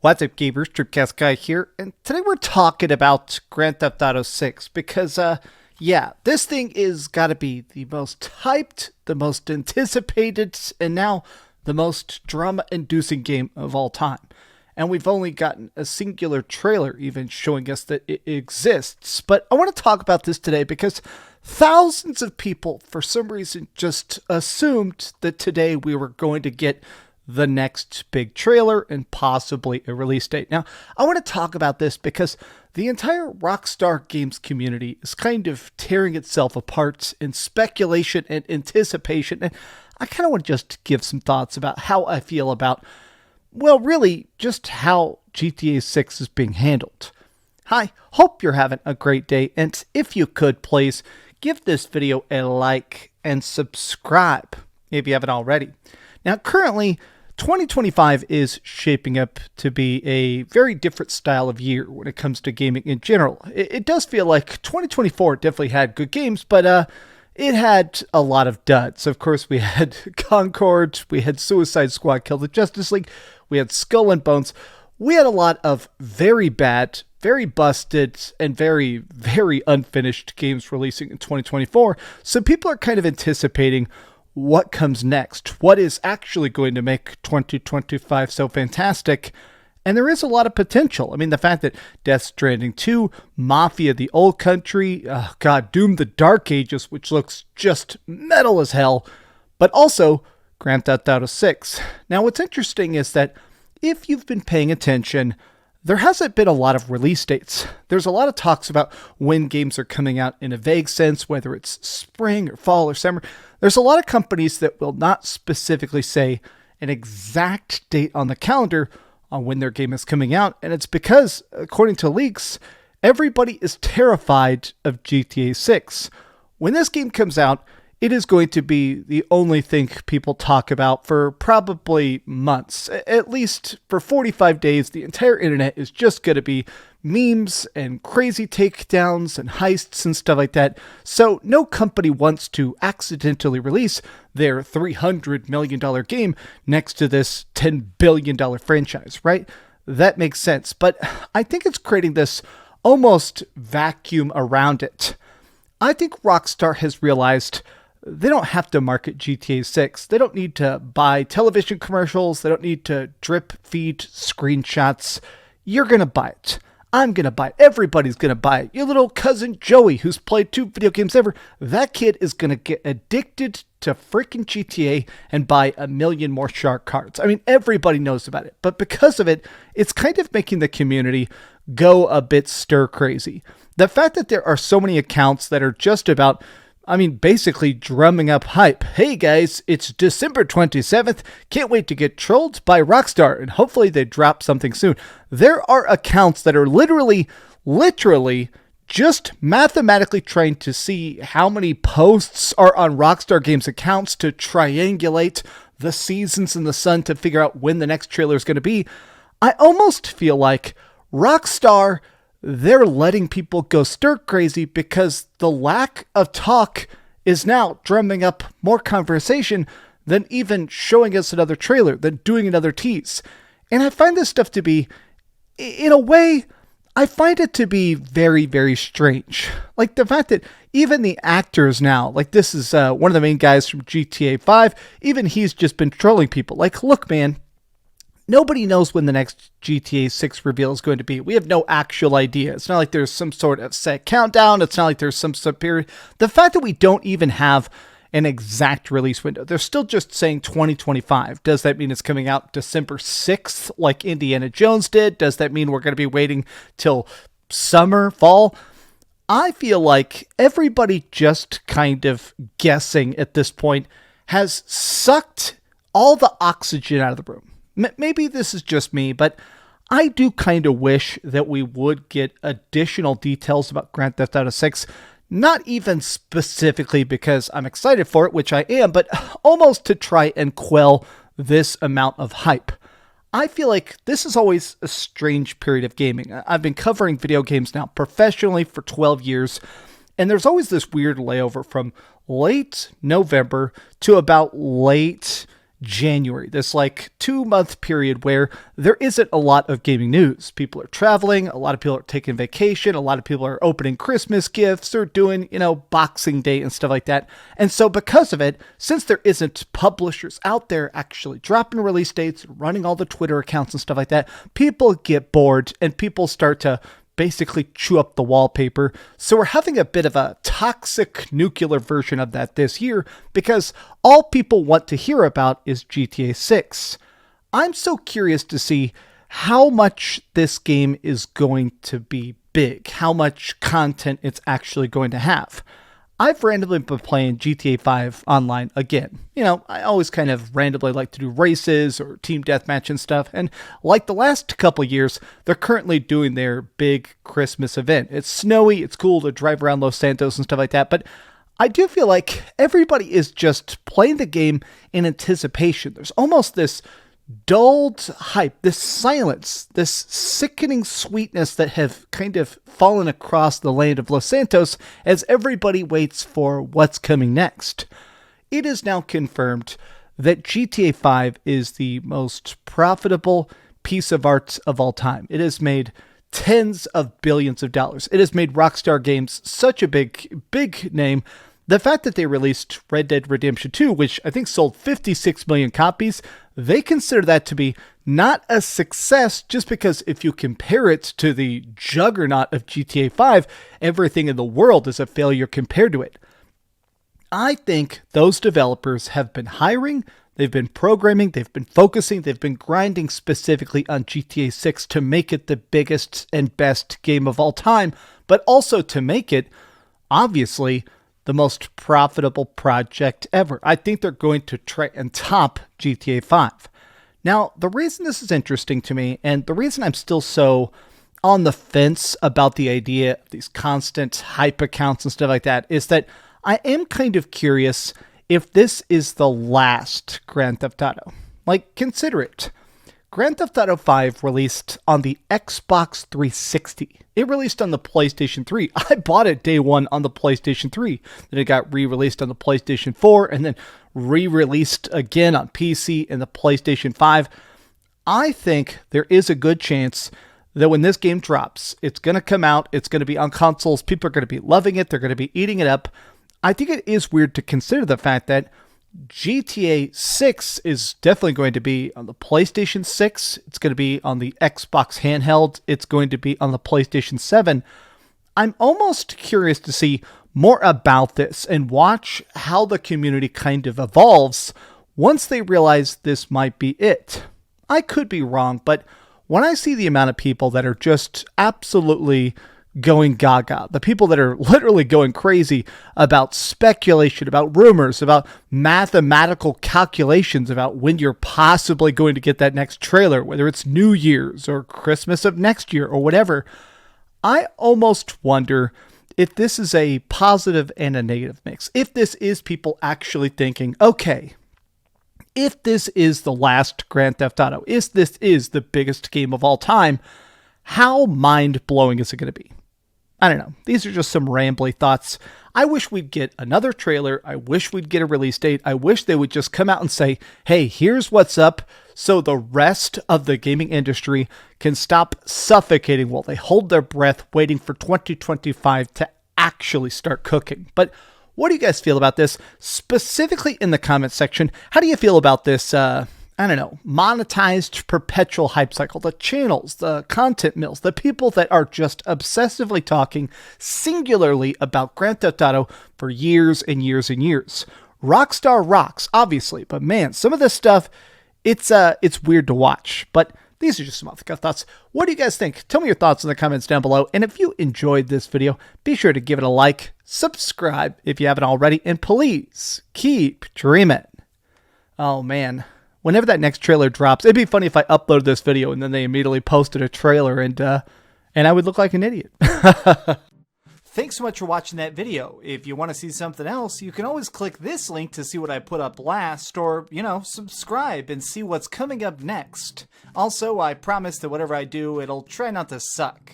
What's up, gamers? DreamcastGuy here, and today we're talking about Grand Theft Auto 6 because, yeah, this thing is gotta be the most hyped, the most anticipated, and now the most drama-inducing game of all time. And we've only gotten a singular trailer even showing us that it exists. But I want to talk about this today because thousands of people, for some reason, just assumed that today we were going to get the next big trailer and possibly a release date. Now, I want to talk about this because the entire Rockstar Games community is kind of tearing itself apart in speculation and anticipation. And I kind of want to just give some thoughts about how I feel about, well, really just how GTA 6 is being handled. Hi, hope you're having a great day. And if you could, please give this video a like and subscribe if you haven't already. Now, currently, 2025 is shaping up to be a very different style of year when it comes to gaming in general. It does feel like 2024 definitely had good games, but it had a lot of duds. Of course, we had Concord, we had Suicide Squad Kill the Justice League, we had Skull and Bones. We had a lot of very bad, very busted, and very, very unfinished games releasing in 2024. So people are kind of anticipating what comes next, what is actually going to make 2025 so fantastic. And there is a lot of potential. I mean, the fact that Death Stranding 2, Mafia the Old Country, Doom the Dark Ages, which looks just metal as hell, but also Grand Theft Auto 6. Now, what's interesting is that if you've been paying attention, there hasn't been a lot of release dates. There's a lot of talks about when games are coming out in a vague sense, whether it's spring or fall or summer. There's a lot of companies that will not specifically say an exact date on the calendar on when their game is coming out. And it's because, according to leaks, everybody is terrified of GTA 6. When this game comes out, it is going to be the only thing people talk about for probably months. At least for 45 days, the entire internet is just going to be memes and crazy takedowns and heists and stuff like that. So no company wants to accidentally release their $300 million game next to this $10 billion franchise, right? That makes sense. But I think it's creating this almost vacuum around it. I think Rockstar has realized they don't have to market GTA 6. They don't need to buy television commercials. They don't need to drip feed screenshots. You're going to buy it. I'm going to buy it. Everybody's going to buy it. Your little cousin Joey, who's played 2 video games ever, that kid is going to get addicted to freaking GTA and buy 1 million more shark cards. I mean, everybody knows about it. But because of it, it's kind of making the community go a bit stir crazy. The fact that there are so many accounts that are just about, basically drumming up hype. Hey guys, it's December 27th. Can't wait to get trolled by Rockstar, and hopefully they drop something soon. There are accounts that are literally just mathematically trying to see how many posts are on Rockstar Games accounts to triangulate the seasons in the sun to figure out when the next trailer is going to be. I almost feel like Rockstar, they're letting people go stir crazy because the lack of talk is now drumming up more conversation than even showing us another trailer, than doing another tease. And I find this stuff to be, in a way, I find it to be very, very strange. Like the fact that even the actors now, like this is one of the main guys from GTA 5, even he's just been trolling people. Like, look, man, nobody knows when the next GTA 6 reveal is going to be. We have no actual idea. It's not like there's some sort of set countdown. It's not like there's some superior. The fact that we don't even have an exact release window, they're still just saying 2025. Does that mean it's coming out December 6th like Indiana Jones did? Does that mean we're going to be waiting till summer, fall? I feel like everybody just kind of guessing at this point has sucked all the oxygen out of the room. Maybe this is just me, but I do kind of wish that we would get additional details about Grand Theft Auto 6, not even specifically because I'm excited for it, which I am, but almost to try and quell this amount of hype. I feel like this is always a strange period of gaming. I've been covering video games now professionally for 12 years, and there's always this weird layover from late November to about late January, this like 2-month period where there isn't a lot of gaming news. People are traveling, a lot of people are taking vacation, a lot of people are opening Christmas gifts or doing, Boxing Day and stuff like that. And so because of it, since there isn't publishers out there actually dropping release dates, running all the Twitter accounts and stuff like that, people get bored and people start to basically chew up the wallpaper. So we're having a bit of a toxic nuclear version of that this year because all people want to hear about is GTA 6. I'm so curious to see how much this game is going to be big, how much content it's actually going to have. I've randomly been playing GTA 5 online again. I always kind of randomly like to do races or team deathmatch and stuff. And like the last couple years, they're currently doing their big Christmas event. It's snowy, it's cool to drive around Los Santos and stuff like that. But I do feel like everybody is just playing the game in anticipation. There's almost this dulled hype, this silence, this sickening sweetness that have kind of fallen across the land of Los Santos as everybody waits for what's coming next. It is now confirmed that GTA 5 is the most profitable piece of art of all time. It has made tens of billions of dollars. It has made Rockstar Games such a big name. The fact that they released Red Dead Redemption 2, which I think sold 56 million copies, they consider that to be not a success just because if you compare it to the juggernaut of GTA 5, everything in the world is a failure compared to it. I think those developers have been hiring, they've been programming, they've been focusing, they've been grinding specifically on GTA 6 to make it the biggest and best game of all time, but also to make it, obviously, the most profitable project ever. I think they're going to try and top GTA 5. Now, the reason this is interesting to me, and the reason I'm still so on the fence about the idea of these constant hype accounts and stuff like that, is that I am kind of curious if this is the last Grand Theft Auto. Like, consider it. Grand Theft Auto 5 released on the Xbox 360. It released on the PlayStation 3. I bought it day one on the PlayStation 3. Then it got re-released on the PlayStation 4 and then re-released again on PC and the PlayStation 5. I think there is a good chance that when this game drops, it's going to come out, it's going to be on consoles, people are going to be loving it, they're going to be eating it up. I think it is weird to consider the fact that GTA 6 is definitely going to be on the PlayStation 6. It's going to be on the Xbox handheld. It's going to be on the PlayStation 7. I'm almost curious to see more about this and watch how the community kind of evolves once they realize this might be it. I could be wrong, but when I see the amount of people that are just absolutely going gaga, the people that are literally going crazy about speculation, about rumors, about mathematical calculations about when you're possibly going to get that next trailer, whether it's New Year's or Christmas of next year or whatever, I almost wonder if this is a positive and a negative mix. If this is people actually thinking, okay, if this is the last Grand Theft Auto, if this is the biggest game of all time, how mind-blowing is it going to be? I don't know. These are just some rambly thoughts. I wish we'd get another trailer. I wish we'd get a release date. I wish they would just come out and say, hey, here's what's up, so the rest of the gaming industry can stop suffocating while they hold their breath waiting for 2025 to actually start cooking. But what do you guys feel about this? Specifically in the comment section, how do you feel about this, monetized perpetual hype cycle, the channels, the content mills, the people that are just obsessively talking singularly about Grand Theft Auto for years and years and years. Rockstar rocks, obviously, but man, some of this stuff, it's weird to watch, but these are just some off-the-cuff thoughts. What do you guys think? Tell me your thoughts in the comments down below, and if you enjoyed this video, be sure to give it a like, subscribe if you haven't already, and please keep dreaming. Oh man. Whenever that next trailer drops, it'd be funny if I uploaded this video and then they immediately posted a trailer and I would look like an idiot. Thanks so much for watching that video. If you want to see something else, you can always click this link to see what I put up last, or, subscribe and see what's coming up next. Also, I promise that whatever I do, it'll try not to suck.